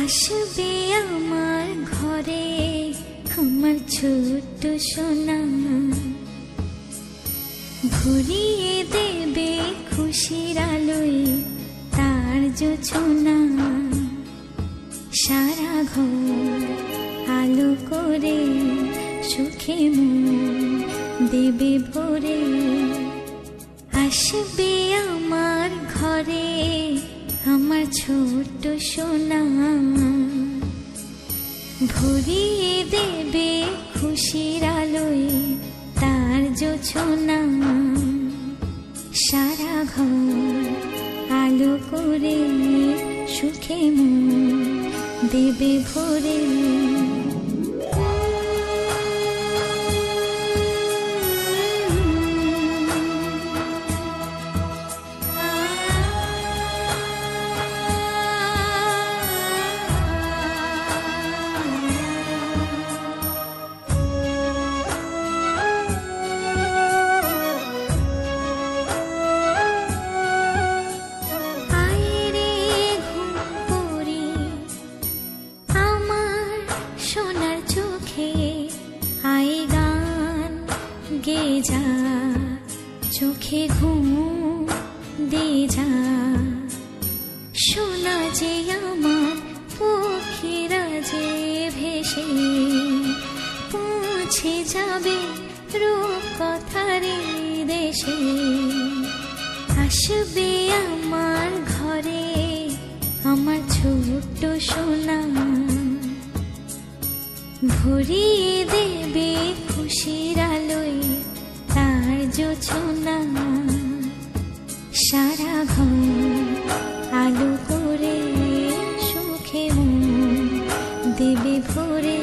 আসবে আমার ঘরে আমার ছোট্ট সোনা, ভরিয়ে দেবে খুশির আলোয় তার জোছনা। সারা ঘর আলো করে সুখে মন দেবে ভরে। আসবে আমার ঘরে আমার ছোট্ট সোনা, ভরিয়ে দেবে খুশির আলোয় তার জোছনা। সারা ঘর আলো করে সুখে মন দেবে ভরে। গে যা চোখে ঘুম দে যা, শোনা যে আমার পক্ষীরা যে ভেসে পৌঁছে যাবে রূপকথার দেশে। আসবে আমার ঘরে আমার ছোট্ট সোনা, ভরিয়ে দেবে খুশির আলোয় তার জোছনা। সারা ঘর আলো করে সুখে মন দেবে ভরে।